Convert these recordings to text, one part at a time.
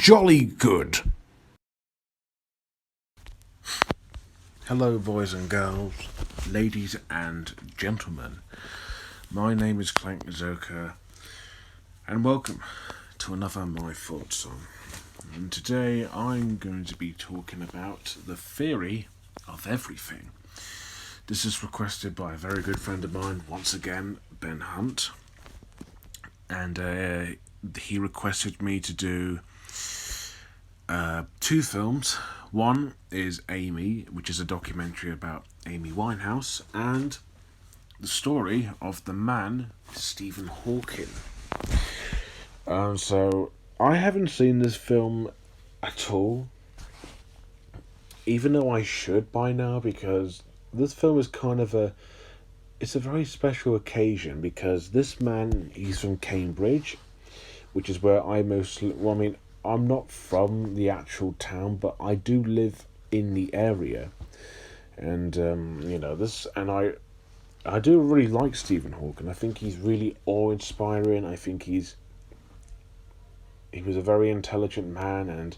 jolly good. Hello, boys and girls, ladies and gentlemen. My name is Clank Zoka, and welcome to another My Thoughts song. And today I'm going to be talking about the theory of everything. This is requested by a very good friend of mine, once again, Ben Hunt. And he requested me to do two films. One is Amy, which is a documentary about Amy Winehouse, and the story of the man, Stephen Hawking. So I haven't seen this film at all, even though I should by now, because this film is it's a very special occasion, because this man, he's from Cambridge, which is where I'm not from the actual town, but I do live in the area. And, I do really like Stephen Hawking. I think he's really awe-inspiring. I think he was a very intelligent man, and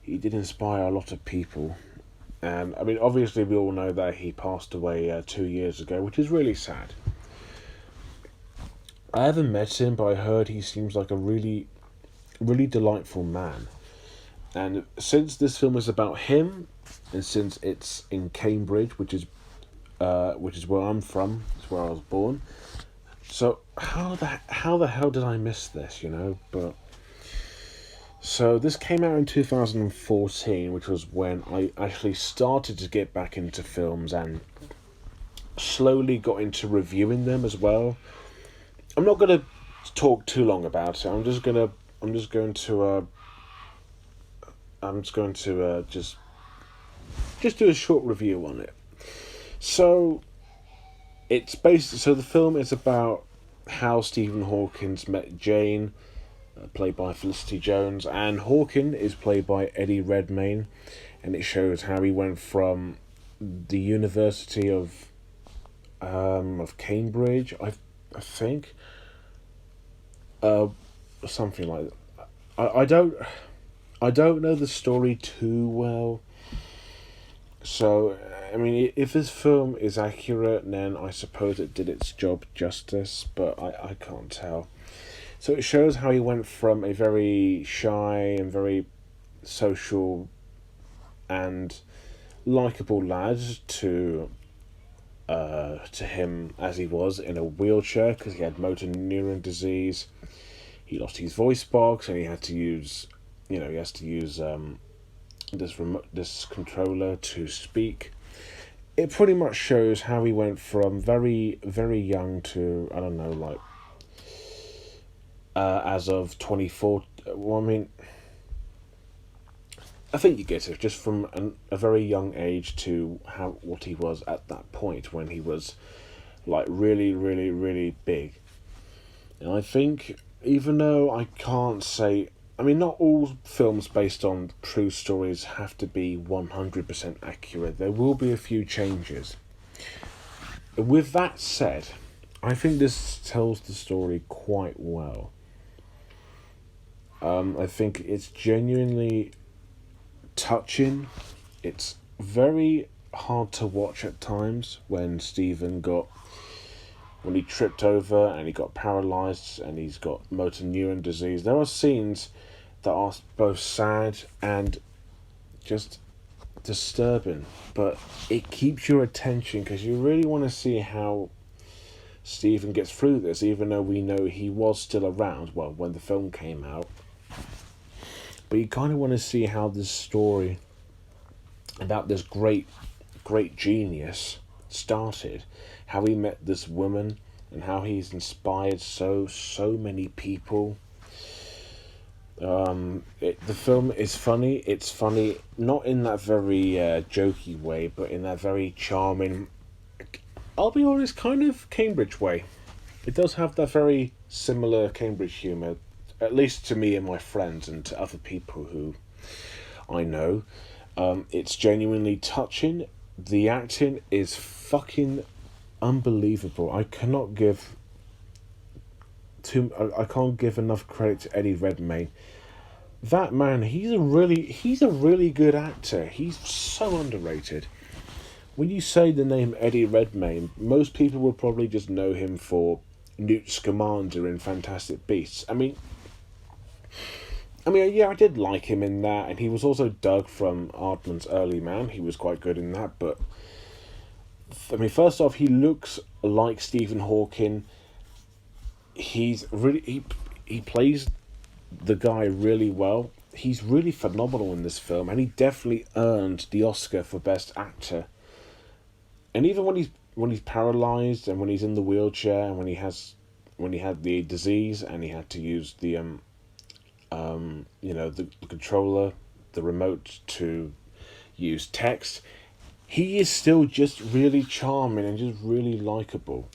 he did inspire a lot of people. And, obviously we all know that he passed away 2 years ago, which is really sad. I haven't met him, but I heard he seems like a really, really delightful man. And since this film is about him, and since it's in Cambridge, which is where I'm from, it's where I was born. So how the hell did I miss this? But so this came out in 2014, which was when I actually started to get back into films and slowly got into reviewing them as well. I'm not gonna talk too long about it. I'm just going to just do a short review on it. So so the film is about how Stephen Hawkins met Jane, played by Felicity Jones, and Hawking is played by Eddie Redmayne, and it shows how he went from the University of Cambridge, I think, something like that. I don't know the story too well. So, if this film is accurate, then I suppose it did its job justice, but I can't tell. So it shows how he went from a very shy and very social and likeable lad to him as he was in a wheelchair because he had motor neuron disease. He lost his voice box, and he has to use this controller to speak. It pretty much shows how he went from very, very young to, I don't know, like as of 24. I think you get it. Just from a very young age to what he was at that point when he was like really, really, really big. And I think, even though I can't say, not all films based on true stories have to be 100% accurate. There will be a few changes. With that said, I think this tells the story quite well. I think it's genuinely touching. It's very hard to watch at times when he tripped over and he got paralysed and he's got motor neuron disease. There are scenes that are both sad and just disturbing, but it keeps your attention because you really want to see how Stephen gets through this, even though we know he was still around, well, when the film came out. But you kind of want to see how this story about this great genius started, how he met this woman, and how he's inspired so many people. The film is funny. It's funny not in that very jokey way, but in that very charming, I'll be honest, kind of Cambridge way. It does have that very similar Cambridge humour, at least to me and my friends and to other people who I know. It's genuinely touching. The acting is fucking unbelievable. I can't give enough credit to Eddie Redmayne. that man, he's a really good actor. He's so underrated. When you say the name Eddie Redmayne, most people will probably just know him for Newt Scamander in Fantastic Beasts. Yeah, I did like him in that, and he was also Doug from Aardman's Early Man. He was quite good in that, but first off, he looks like Stephen Hawking. He plays the guy really well. He's really phenomenal in this film, and he definitely earned the Oscar for Best Actor. And even when he's paralyzed and when he's in the wheelchair and when he had the disease and he had to use the controller, the remote to use text, he is still just really charming and just really likable.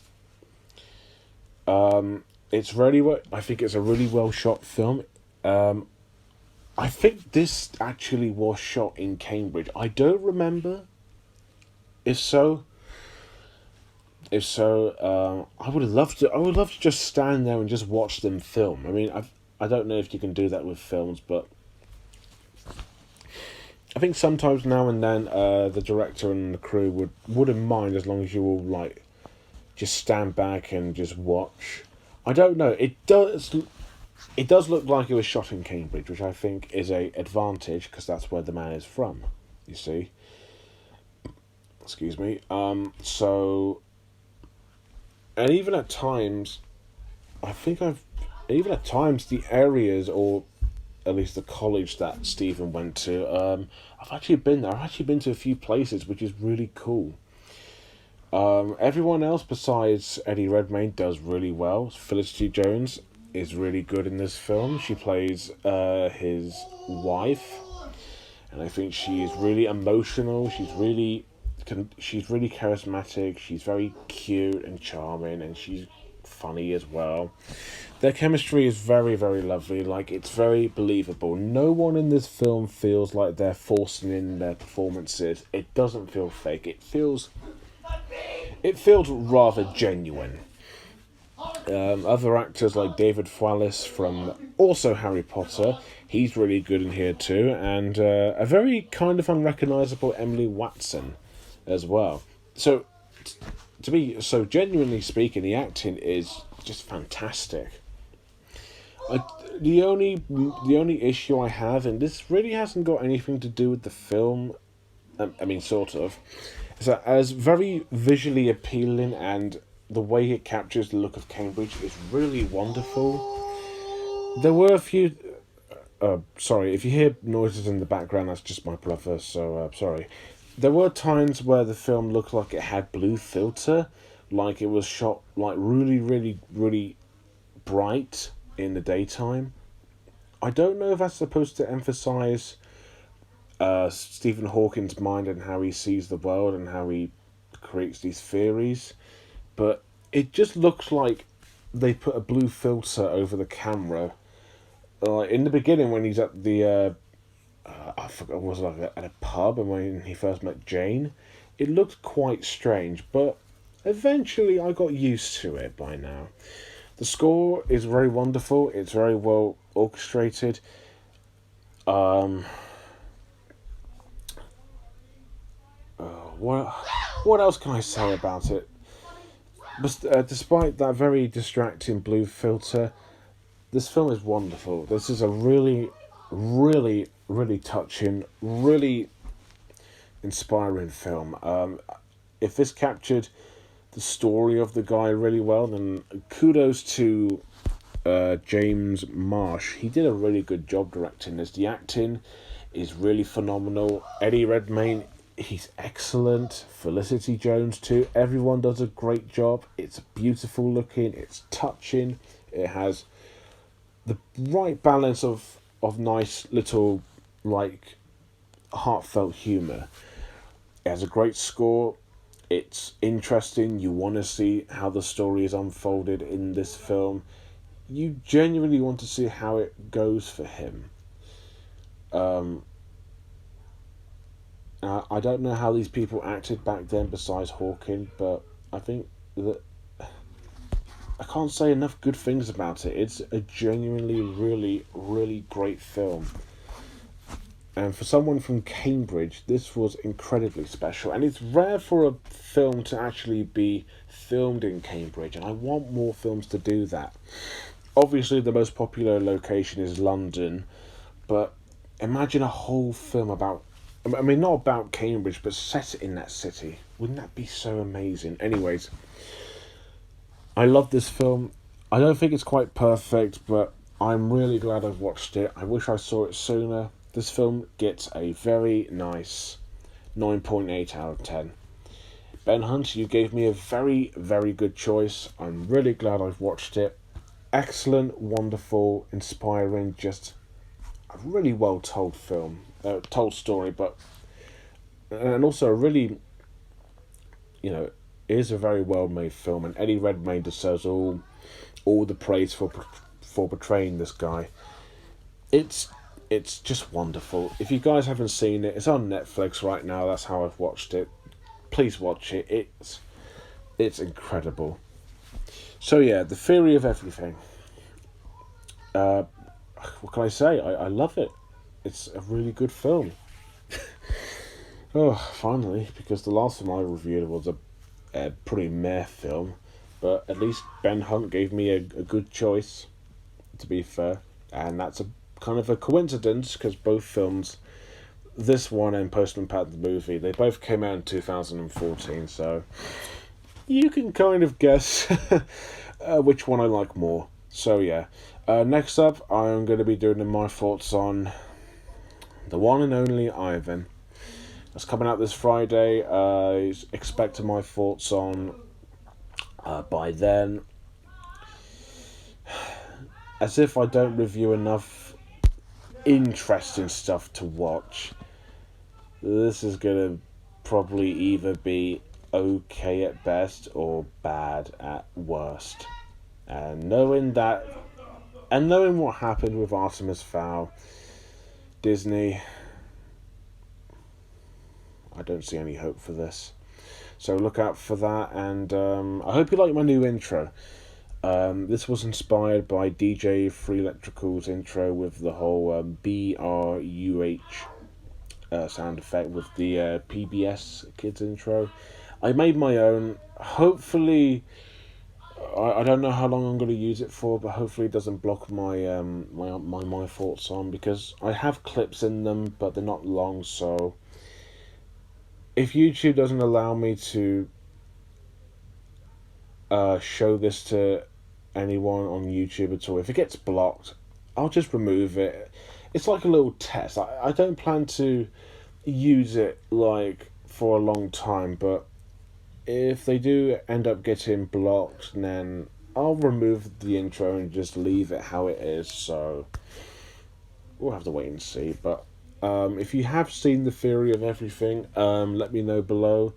I think it's a really well shot film. I think this actually was shot in Cambridge. I don't remember. If so, I would love to. I would love to just stand there and just watch them film. I don't know if you can do that with films, but I think sometimes now and then, the director and the crew wouldn't mind as long as you all like just stand back and just watch. I don't know. It does look like it was shot in Cambridge, which I think is a advantage because that's where the man is from. You see. Excuse me. And even at times, I think even at times the areas or at least the college that Stephen went to, I've actually been there. I've actually been to a few places, which is really cool. Everyone else besides Eddie Redmayne does really well. Felicity Jones is really good in this film. She plays his wife, and I think she is really emotional. She's really charismatic. She's very cute and charming, and she's funny as well. Their chemistry is very, very lovely. Like, it's very believable. No one in this film feels like they're forcing in their performances. It doesn't feel fake. It feels rather genuine. Other actors like David Thewlis from also Harry Potter, he's really good in here too, and a very kind of unrecognisable Emily Watson as well. So, genuinely speaking, the acting is just fantastic. The only issue I have, and this really hasn't got anything to do with the film. Sort of, is that as very visually appealing and the way it captures the look of Cambridge is really wonderful. There were a few. Sorry, if you hear noises in the background, that's just my brother. So sorry. There were times where the film looked like it had blue filter, like it was shot like really, really, really bright in the daytime. I don't know if that's supposed to emphasize Stephen Hawking's mind and how he sees the world and how he creates these theories, but it just looks like they put a blue filter over the camera. In the beginning, when he's at I forgot, was it like at a pub, and when he first met Jane, it looked quite strange, but eventually I got used to it by now. The score is very wonderful. It's very well orchestrated. Um, what what else can I say about it? But despite that very distracting blue filter, this film is wonderful. This is a really, really, really touching, really inspiring film. If this captured the story of the guy really well, then kudos to James Marsh. He did a really good job directing this. The acting is really phenomenal. Eddie Redmayne, he's excellent. Felicity Jones too. Everyone does a great job. It's beautiful looking. It's touching. It has the right balance of nice little like heartfelt humor. It has a great score. It's interesting. You want to see how the story is unfolded in this film. You genuinely want to see how it goes for him. Um, I don't know how these people acted back then besides Hawking, but I think that I can't say enough good things about it. It's a genuinely, really, really great film. And for someone from Cambridge, this was incredibly special. And it's rare for a film to actually be filmed in Cambridge, and I want more films to do that. Obviously, the most popular location is London, but imagine a whole film about, I mean, not about Cambridge, but set it in that city. Wouldn't that be so amazing? Anyways, I love this film. I don't think it's quite perfect, but I'm really glad I've watched it. I wish I saw it sooner. This film gets a very nice 9.8 out of 10. Ben Hunt, you gave me a very, very good choice. I'm really glad I've watched it. Excellent, wonderful, inspiring, just a really well told film. Told story, but... And also a really, it is a very well made film, and Eddie Redmayne deserves all the praise for portraying this guy. It's just wonderful. If you guys haven't seen it, it's on Netflix right now. That's how I've watched it. Please watch it. It's incredible. So yeah, The Theory of Everything. What can I say? I love it. It's a really good film. Oh, finally, because the last film I reviewed was a pretty meh film. But at least Ben Hunt gave me a good choice, to be fair. And that's a kind of a coincidence, because both films, this one and Postman Pat the movie, they both came out in 2014, so you can kind of guess which one I like more. So yeah, next up I'm going to be doing my thoughts on the one and only Ivan. It's coming out this Friday. Expect my thoughts on by then. As if I don't review enough interesting stuff to watch, this is gonna probably either be okay at best or bad at worst. And knowing what happened with Artemis Fowl, Disney, I don't see any hope for this. So look out for that, and I hope you like my new intro. This was inspired by DJ Free Electrical's intro with the whole BRUH sound effect with the PBS Kids intro. I made my own. Hopefully, I don't know how long I'm going to use it for, but hopefully it doesn't block my my thoughts on, because I have clips in them, but they're not long. So if YouTube doesn't allow me to show this to anyone on YouTube at all, if it gets blocked, I'll just remove it. It's like a little test. I don't plan to use it like for a long time, but if they do end up getting blocked, then I'll remove the intro and just leave it how it is. So we'll have to wait and see. But if you have seen The Theory of Everything, let me know below.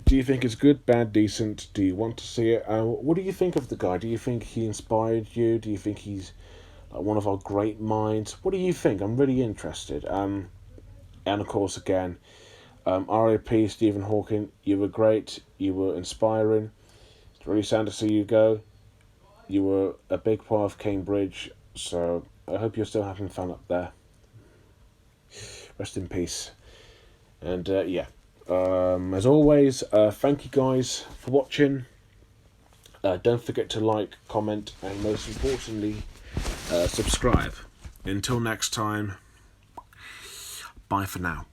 Do you think it's good, bad, decent? Do you want to see it? What do you think of the guy? Do you think he inspired you? Do you think he's one of our great minds? What do you think? I'm really interested. And of course, again, R.I.P. Stephen Hawking. You were great. You were inspiring. It's really sad to see you go. You were a big part of Cambridge, so I hope you're still having fun up there. Rest in peace. And yeah. As always, thank you guys for watching. Don't forget to like, comment, and most importantly, subscribe. Until next time, bye for now.